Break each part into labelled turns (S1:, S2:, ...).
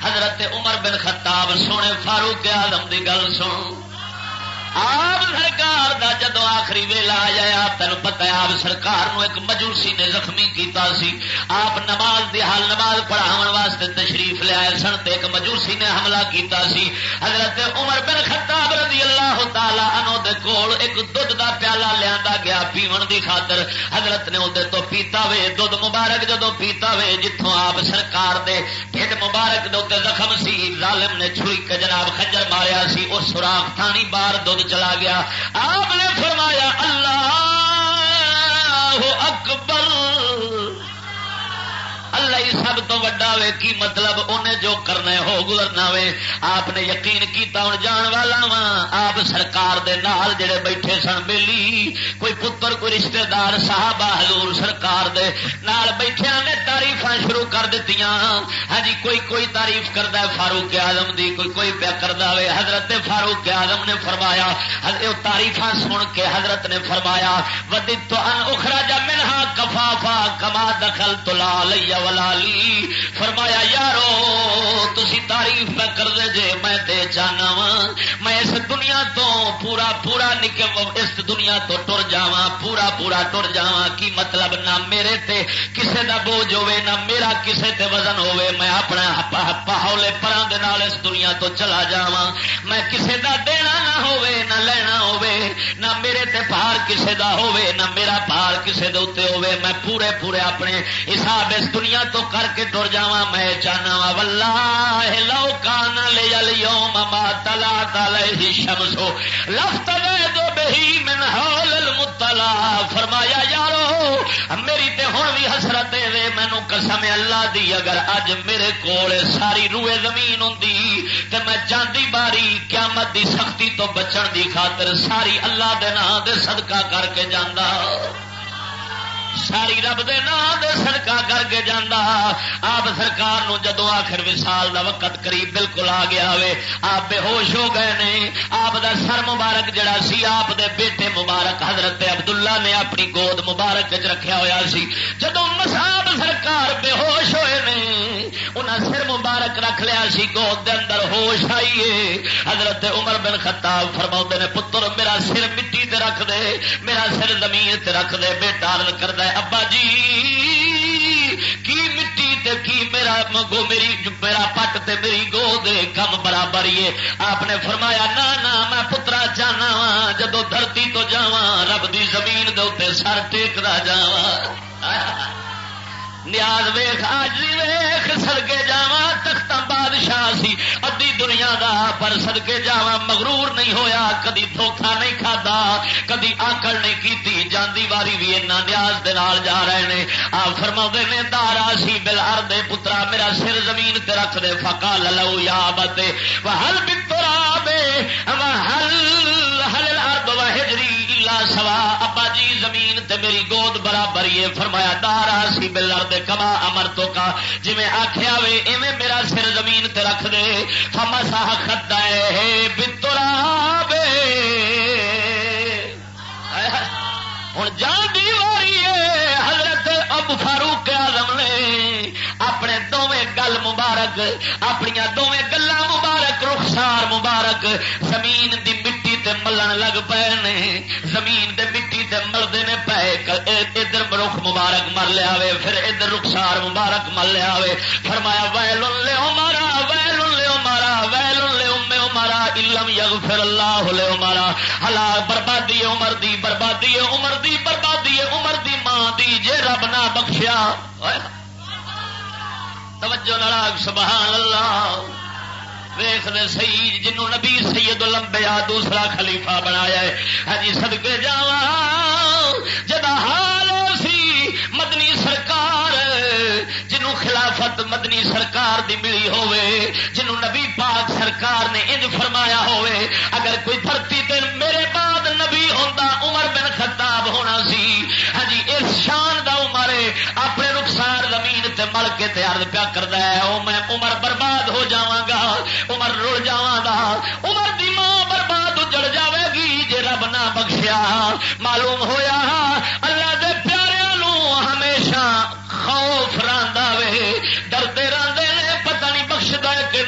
S1: حضرت عمر بن خطاب سونے فاروق اعظم دی گل سن آپ سرکار دا جدو آخری ویلا آیا تینوں پتہ ہے آپ سرکار نو ایک مجوسی نے زخمی کیتا سی آپ نماز دی حال نماز پڑھاون واسطے تشریف لے آئے سن تے ایک مجوسی نے حملہ کیتا سی حضرت عمر بن خطاب رضی اللہ تعالی عنہ دے کول ایک دودھ دا پیالہ لیاندا گیا پیون دی خاطر حضرت نے اودے تو پیتا وے دودھ مبارک جدو پیتا وے جتھوں آپ سرکار دے ڈھڈ مبارک دے اوتے زخم سی ظالم نے چھری کے جناب خنجر ماریا سی اس سوراخ تھانی بار دودھ چلا گیا آپ نے فرمایا اللہ اکبر اللہ ہی سب تو وڈا وے کی مطلب انہیں جو کرنا ہو گزرنا وے آپ نے یقین کیتا ہوں جان والا وا آپ سرکار دے نال جڑے بیٹھے سن بیلی کوئی پتر کوئی رشتہ دار صحابہ حضور سرکار دے نال بیٹھیاں نے تعریفاں شروع کر دتیاں ہاں جی کوئی تعریف کردا ہے فاروق اعظم دی کوئی پیا کردا وے حضرت فاروق اعظم نے فرمایا حضرت تعریفاں سن کے حضرت نے فرمایا وددت ان اخرج منها کفافا کما دخلت لا علی ولالی فرمایا یارو تسی تعریف نہ کر دے جے میں تے جانا وا میں اس دنیا تو پورا نکل اس دنیا تو ٹر جاواں پورا ٹر جاواں کی مطلب نہ میرے تے کسے دا بوجھ ہوے نہ میرا کسے تے وزن ہوے میں اپنا ہولے پراں دے نال اس دنیا تو چلا جاواں میں کسے دا دینا نہ ہوے نہ لینا ہوے نہ میرے تے بھار کسے دا ہوے نہ میرا بھار کسے دے اوتے ہوے میں پورے اپنے حساب اس دنیا تو کر کے ٹر جاواں میں چاہنا وا واللہ لو کان لیوم ما طلعت علیہ الشمس لفتدیت بہ من حول المطلع فرمایا یارو میری تے ہن بھی حسرت ہے مینوں قسم اللہ دی اگر اج میرے کول ساری روئے زمین ہوندی تے میں جاندی باری قیامت دی سختی تو بچن دی خاطر ساری اللہ دے نام دے صدقہ کر کے جاندا ساری رب دے نام دے صدقہ کر کے جانا آپ سرکار نو جدو آخر وصال دا وقت قریب بالکل آ گیا ہوئے آپ بے ہوش ہو گئے نے آپ دا سر مبارک جڑا سی آپ دے بیٹے مبارک حضرت عبداللہ نے اپنی گود مبارک چ رکھیا ہویا سی جدو مصعب سرکار بے ہوش ہوئے نے انہاں سر مبارک رکھ لیا سی گود دے اندر ہوش آئیے حضرت عمر بن خطاب فرماؤندے نے پتر میرا سر مٹی تے رکھ دے میرا سر زمین تے رکھ دے بیٹا عرض کردا ابا جی کی مٹی تے کی میرا پٹ تے میری گود کم برابر ہی ہے آپ نے فرمایا نہ میں پترا جانا وا جدو دھرتی تو جاواں رب دی زمین دے اوتے سر ٹیکدا جاواں نیاز ویخ آجی ویخ سدکے جاواں تختاں بادشاہ سی ادھی دنیا دا پر سدکے جاواں مغرور نہیں ہویا کدی دھوکھا نہیں کھادا کدی آکڑ نہیں کیتی جاندی واری بھی اینا نیاز دے نال جا رہے نے آپ فرماؤندے نے دارا سی بالارض پترا میرا سر زمین تے رکھ دے فقال لو یا ابت وهل بالتراب وهل الارض وهجري الا سوا ابا جی زمین تے میری گود برابر ہی ہے فرمایا دارا سی بالارض کما امرتو کا جی میں آخیا وے ایویں میرا سر زمین تے رکھ دے فمسح خدائے بالتراب ہن جان دی واری ہے حضرت ابو فاروق اعظم نے اپنے دوویں گل مبارک اپنی دوویں گلاں مبارک رخسار مبارک زمین دی مٹی تے ملن لگ پے نے زمین دے مٹی تے ملدے نے پے ادھر رخ مبارک مر لیا وے پھر ادھر رخسار مبارک مل لیا وے فرمایا ویل لعمرا ویل لعمرا ویل لام عمرا علم یغفر اللہ لعمرا ہلاک بربادی عمر دی بربادی عمر دی بربادی عمر دی ماں دی جے رب نہ بخشیا توجہ نال سبحان اللہ ویخ نے سید جنوں نبی سید الانبیاء دوسرا خلیفہ بنایا ہے ہاں جی صدقے جاواں جدا حال سی مدنی سرکار جنوں خلافت مدنی سرکار دی ملی ہوئے جنوں نبی پاک سرکار نے انج فرمایا ہوئے اگر کوئی دھرتی تے میرے بعد نبی ہوندا عمر بن خطاب ہونا سی ہاں جی اس شان دا عمر اپنے رخسار زمین تے مل کے تے عرض پیا کردا ہے او میں عمر برباد ہو جاواں گا عمر رڑ جاواں گا عمر دی ماں برباد اجڑ جاوے گی جے رب نہ بخشیا معلوم ہویا اللہ دے پیاریاں نو ہمیشہ خوف راندا وے ڈردے راندے نے پتہ نہیں بخشدا کہ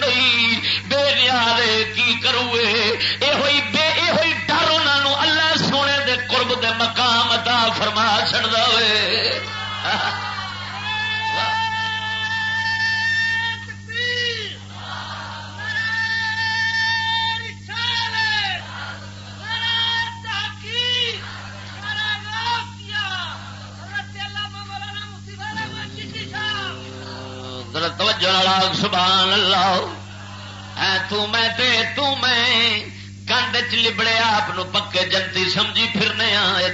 S1: توجہ سبحان اللہ. تو میں کنڈ چ لبڑے آپ پکے جنتی سمجھی پھرنے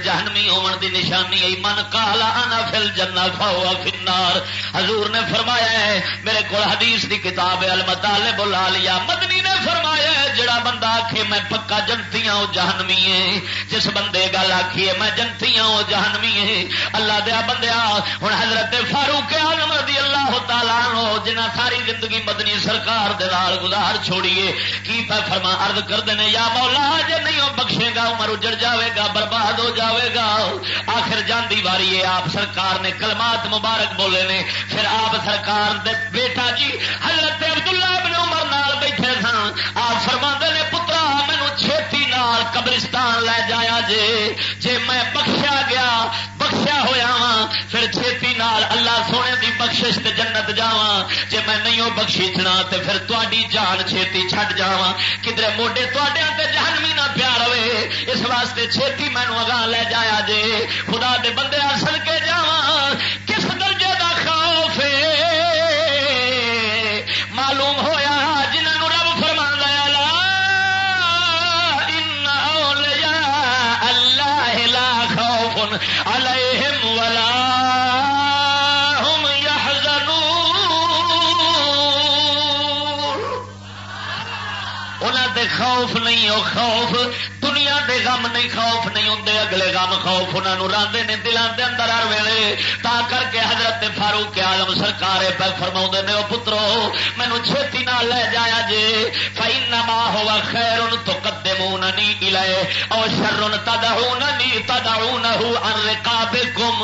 S1: جہنمی ہون دی نشانی ای من قال انا فی الجنہ فهو فی النار. حضور نے فرمایا ہے میرے کو حدیث دی کتاب المطالب العالیہ مدنی نے فرمایا ہے جڑا بندہ آکھے میں پکا جنتی ہوں جہنمی ہے. جس بندے گل آکھیے میں جنتی ہوں جہنمی ہے. اللہ دیا بندیا ہن حضرت فاروق اعظم رضی اللہ تعالی عنہ جنہ ساری زندگی مدنی سرکار دے نال گزار چھوڑیے کی پہ فرما عرض کردے نے یا مولا جے نہیں بخشے گا عمر اجڑ جاوے گا برباد ہو جاوے گا. آخر جاندی واری ہے آپ سرکار نے کلمات مبارک بولے نے. پھر آپ سرکار دے بیٹا جی حضرت عبداللہ بن عمر نال بیٹھے سن. آپ فرماندے نے پترا مینوں چھیتی نال قبرستان لے جایا جے میں بخشیا گیا بخشیا ہویا وا پھر چھیتی نال اللہ سونے دی بخشش تے جنت جاواں. جے میں نہیں بخشیچنا تے پھر تہاڈی جان چھیتی چھڈ جاواں. کدھر موڈے تہاڈے تے جہنمی نہ پیا رہے اس واسطے چھیتی مینوں اگاں لے جایا جے. خدا دے بندے اصل کے جاواں کس درجے دا خوف معلوم ہویا جنہاں رب فرماندا ہے لا ان اولیاء اللہ لا خوف علیہم ولا خوف نہیں ہو خوف دنیا دے غم نہیں خوف نہیں ہوندے اگلے غم خوف انہاں نوں راندے نے دلاں دے اندر ہر ویلے. تا کر کے حضرت فاروق اعظم سرکار پہ فرماؤندے نے او پترو مینوں چھیتی نال لے جایا جے. فإنما هو خیر تقدموننی الیہ او شر تدعونہ عن رقابکم.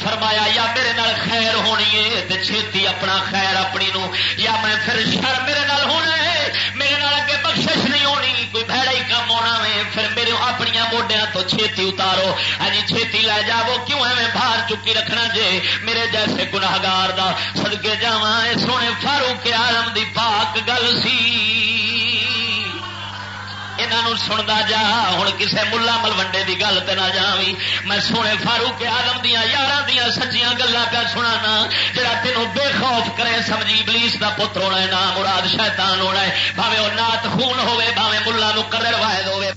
S1: فرمایا یا میرے نال خیر ہونی ہے تے چھیتی اپنا خیر اپنی نو یا میں پھر شر میرے نال ہونا ہے میرے نال اگے بخشش نہیں ہونی کوئی بھڑا ہی کام ہونا ہے. پھر میرے اپنی موڈیاں تو چھیتی اتارو ہجی چھیتی لے جاو کیوں ایویں بھار چکی رکھنا جے میرے جیسے گناہگار دا صدقے جاواں. سونے فاروق اعظم دی پاک گل سی انہوں سنتا جا. ہوں کسے ملا ملوڈے کی گل تے نہ جاوی. میں سونے فاروق اعظم دیا یاراں دیا سچیاں گلاں پیا سنانا. جڑا تینوں بے خوف کرے سمجھی ابلیس دا پتر ہونا ہے نہ مراد شیطان ہونا ہے. بھاوے وہ نات خون ہوے بھاوے ملا مقرر واحد ہوے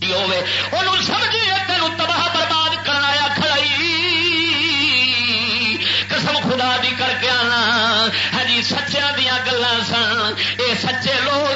S1: انہوں سمجھی تینوں تباہ برباد کرنا آیا کھڑائی. قسم خدا دی کر کے آنا ہاں جی سچیاں دیا گلاں سن. اے سچے لوگ